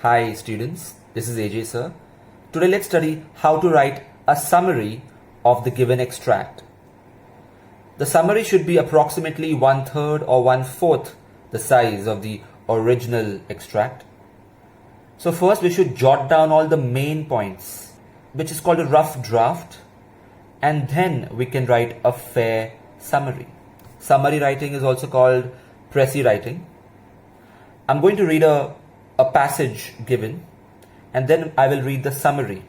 Hi students, this is AJ sir. Today let's study how to write a summary of the given extract. The summary should be approximately 1/3 or 1/4 the size of the original extract. So first we should jot down all the main points, which is called a rough draft, and then we can write a fair summary. Summary writing is also called précis writing. I'm going to read a passage given, and then I will read the summary.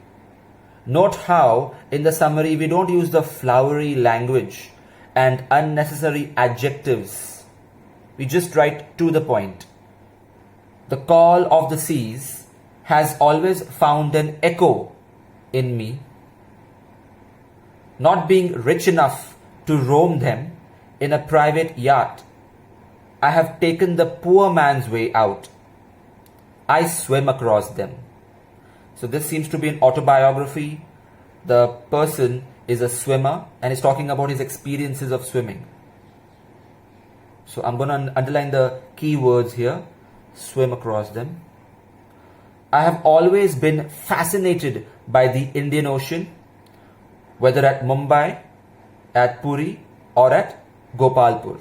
Note how in the summary we don't use the flowery language and unnecessary adjectives. We just write to the point. The call of the seas has always found an echo in me. Not being rich enough to roam them in a private yacht, I have taken the poor man's way out. I swim across them. So this seems to be an autobiography. The person is a swimmer and is talking about his experiences of swimming. So I'm going to underline the key words here. Swim across them. I have always been fascinated by the Indian Ocean, whether at Mumbai, at Puri, or at Gopalpur.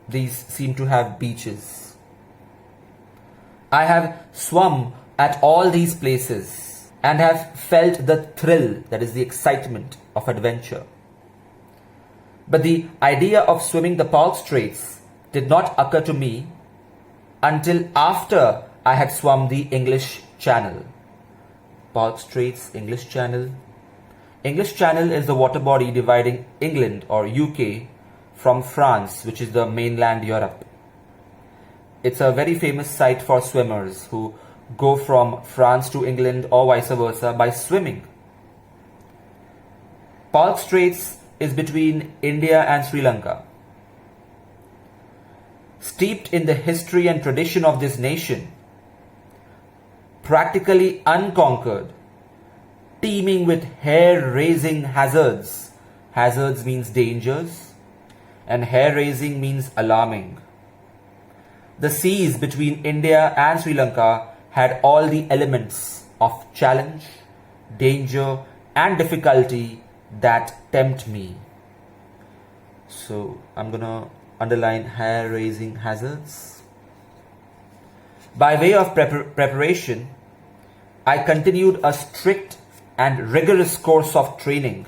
These seem to have beaches. I have swum at all these places and have felt the thrill, that is the excitement of adventure. But the idea of swimming the Palk Straits did not occur to me until after I had swum the English Channel. Palk Straits, English Channel. English Channel is the water body dividing England or UK from France, which is the mainland Europe. It's a very famous site for swimmers who go from France to England or vice versa by swimming. Palk Straits is between India and Sri Lanka. Steeped in the history and tradition of this nation, practically unconquered, teeming with hair-raising hazards. Hazards means dangers, and hair-raising means alarming. The seas between India and Sri Lanka had all the elements of challenge, danger, and difficulty that tempt me. So I'm gonna underline hair-raising hazards. By way of preparation, I continued a strict and rigorous course of training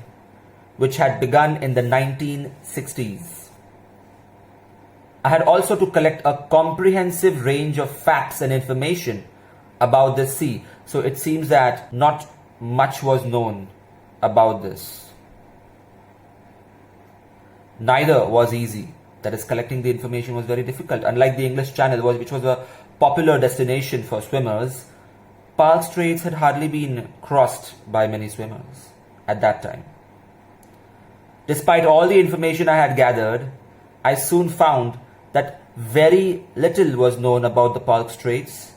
which had begun in the 1960s. I had also to collect a comprehensive range of facts and information about the sea. So it seems that not much was known about this. Neither was easy. That is, collecting the information was very difficult. Unlike the English Channel, which was a popular destination for swimmers, Palk Straits had hardly been crossed by many swimmers at that time. Despite all the information I had gathered, I soon found that very little was known about the Palk Straits,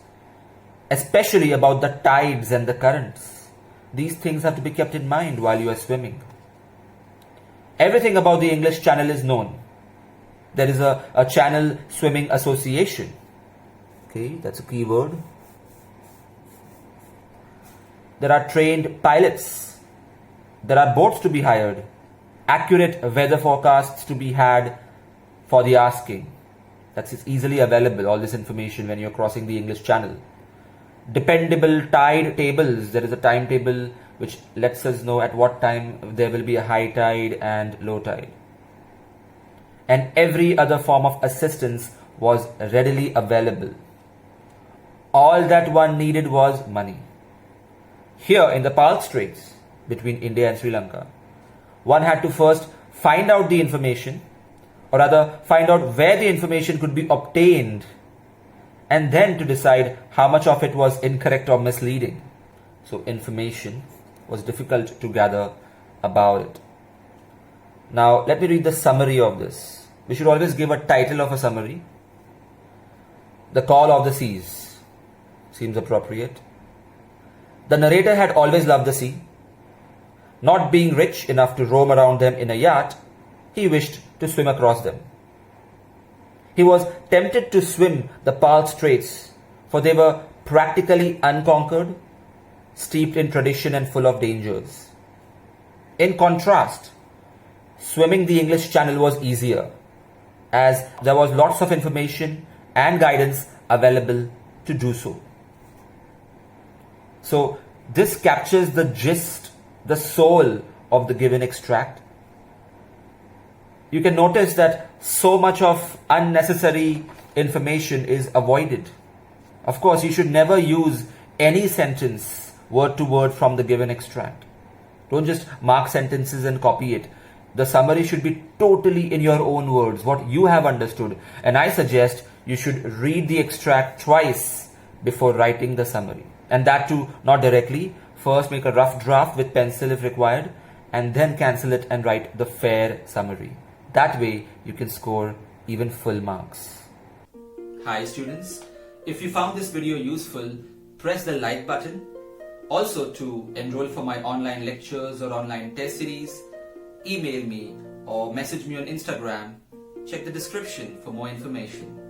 especially about the tides and the currents. These things have to be kept in mind while you are swimming. Everything about the English Channel is known. There is a Channel Swimming Association. Okay, that's a key word. There are trained pilots. There are boats to be hired. Accurate weather forecasts to be had for the asking. That's easily available, all this information, when you're crossing the English Channel. Dependable tide tables. There is a timetable which lets us know at what time there will be a high tide and low tide. And every other form of assistance was readily available. All that one needed was money. Here in the Palk Straits, between India and Sri Lanka, one had to first find out the information, or rather find out where the information could be obtained, and then to decide how much of it was incorrect or misleading. So information was difficult to gather about it. Now let me read the summary of this. We should always give a title of a summary. The Call of the Seas seems appropriate. The narrator had always loved the sea. Not being rich enough to roam around them in a yacht, he wished to swim across them. He was tempted to swim the Palk Straits, for they were practically unconquered, steeped in tradition and full of dangers. In contrast, swimming the English Channel was easier, as there was lots of information and guidance available to do so. So this captures the gist, the soul of the given extract. You can notice that so much of unnecessary information is avoided. Of course, you should never use any sentence word to word from the given extract. Don't just mark sentences and copy it. The summary should be totally in your own words, what you have understood. And I suggest you should read the extract twice before writing the summary. And that too, not directly. First make a rough draft with pencil if required, and then cancel it and write the fair summary. That way you can score even full marks. Hi students, if you found this video useful, press the like button. Also, to enroll for my online lectures or online test series, email me or message me on Instagram. Check the description for more information.